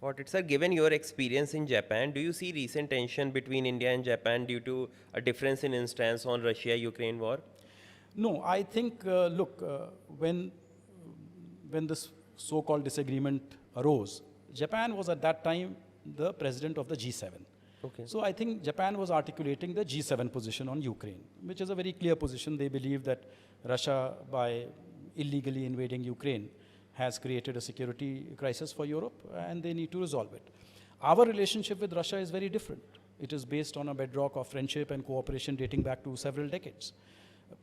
Got it. Sir, given your experience in Japan, do you see recent tension between India and Japan due to a difference in stance on Russia-Ukraine war? No, I think, look, when this so-called disagreement arose, Japan was at that time the president of the G7. Okay. So I think Japan was articulating the G7 position on Ukraine, which is a very clear position. They believe that Russia, by illegally invading Ukraine, has created a security crisis for Europe, and they need to resolve it. Our relationship with Russia is very different. It is based on a bedrock of friendship and cooperation dating back to several decades.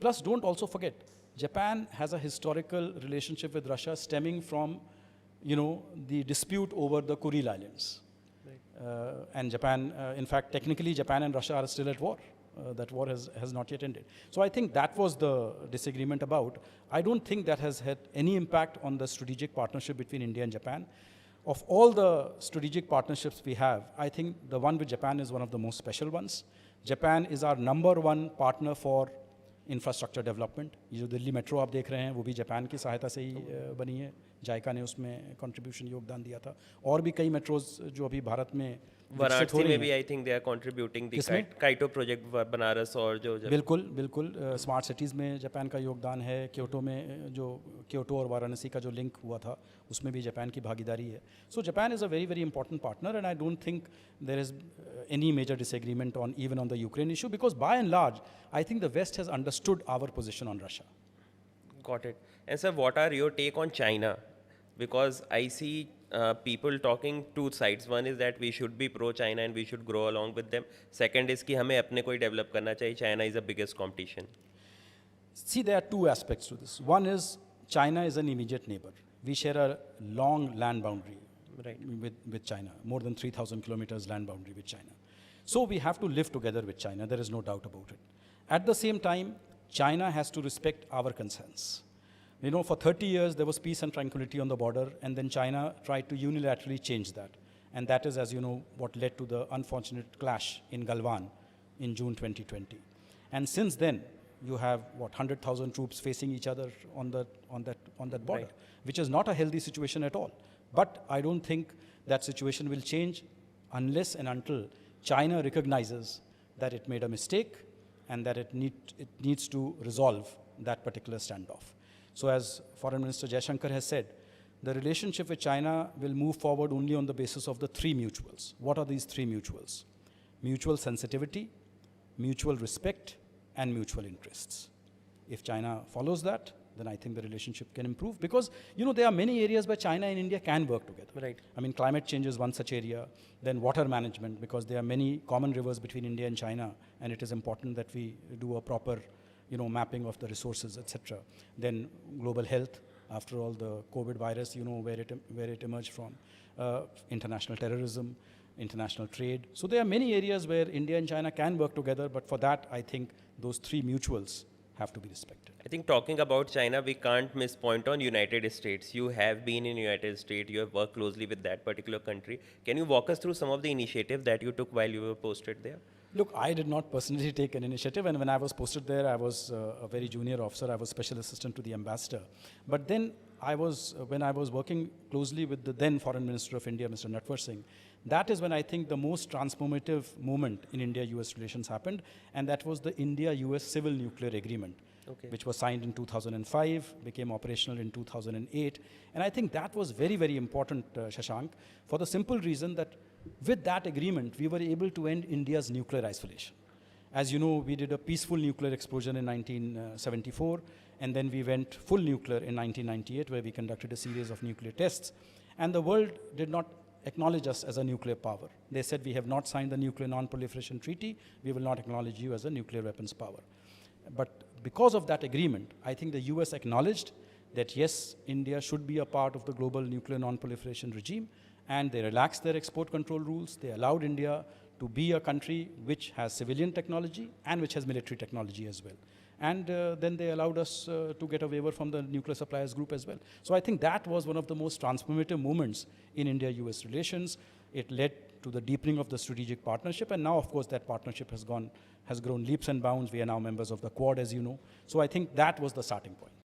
Plus, don't also forget, Japan has a historical relationship with Russia stemming from, the dispute over the Kuril Islands. And Japan, in fact, technically Japan and Russia are still at war. That war has not yet ended. So I think that was the disagreement about. I don't think that has had any impact on the strategic partnership between India and Japan. Of all the strategic partnerships we have, I think the one with Japan is one of the most special ones. Japan is our #1 partner for infrastructure development. ये जो Delhi metro आप देख रहे हैं वो भी Japan की सहायता से ही बनी है. जायका ने उसमें कंट्रीब्यूशन योगदान दिया था. और भी कई मेट्रोज जो अभी भारत में वाराणसी में भी I think they are contributing the Kyoto project Banaras और जो बिल्कुल स्मार्ट सिटीज़ में जापान का योगदान है. क्योटो में जो क्योटो और वाराणसी का जो लिंक हुआ था उसमें भी जापान की भागीदारी है. So Japan is a very very important partner and I don't think there is any major disagreement on even on the Ukraine issue, because by and large I think the West has understood our position on Russia. Got it. And sir, what are your take on China? Because I see people talking two sides. One is that we should be pro-China and we should grow along with them. Second is कि हमें अपने को ही develop करना चाहिए. China is the biggest competition. See, there are two aspects to this. One is China is an immediate neighbor. We share a long land boundary, right, with China, more than 3,000 kilometers land boundary with China. So we have to live together with China. There is no doubt about it. At the same time, China has to respect our concerns. For 30 years, there was peace and tranquility on the border, and then China tried to unilaterally change that. And that is, as you know, what led to the unfortunate clash in Galwan in June 2020. And since then, you have, 100,000 troops facing each other on that border, right, which is not a healthy situation at all. But I don't think that situation will change unless and until China recognizes that it made a mistake and that it needs to resolve that particular standoff. So as Foreign Minister Shashank has said, the relationship with China will move forward only on the basis of the three mutuals. What are these three mutuals? Mutual sensitivity, mutual respect, and mutual interests. If China follows that, then I think the relationship can improve, because there are many areas where China and India can work together. Right. I mean, climate change is one such area. Then water management, because there are many common rivers between India and China, and it is important that we do a proper, mapping of the resources, etc. Then global health, after all, the COVID virus, where it emerged from, international terrorism, international trade. So there are many areas where India and China can work together, but for that, I think those three mutuals have to be respected. I think talking about China, we can't miss point on United States. You have been in United States, you have worked closely with that particular country. Can you walk us through some of the initiatives that you took while you were posted there? Look, I did not personally take an initiative, and when I was posted there, I was a very junior officer. I was special assistant to the ambassador. But then when I was working closely with the then Foreign Minister of India, Mr. Natwar Singh, that is when I think the most transformative moment in India-US relations happened, and that was the India-US Civil Nuclear Agreement, which was signed in 2005, became operational in 2008. And I think that was very, very important, Shashank, for the simple reason that with that agreement, we were able to end India's nuclear isolation. As you know, we did a peaceful nuclear explosion in 1974, and then we went full nuclear in 1998, where we conducted a series of nuclear tests. And the world did not acknowledge us as a nuclear power. They said, we have not signed the Nuclear Non-Proliferation Treaty, we will not acknowledge you as a nuclear weapons power. But because of that agreement, I think the US acknowledged that yes, India should be a part of the global nuclear non-proliferation regime, and they relaxed their export control rules. They allowed India to be a country which has civilian technology and which has military technology as well. And then they allowed us to get a waiver from the nuclear suppliers group as well. So I think that was one of the most transformative moments in India-US relations. It led to the deepening of the strategic partnership, and now, of course, that partnership has grown leaps and bounds. We are now members of the Quad, as you know. So I think that was the starting point.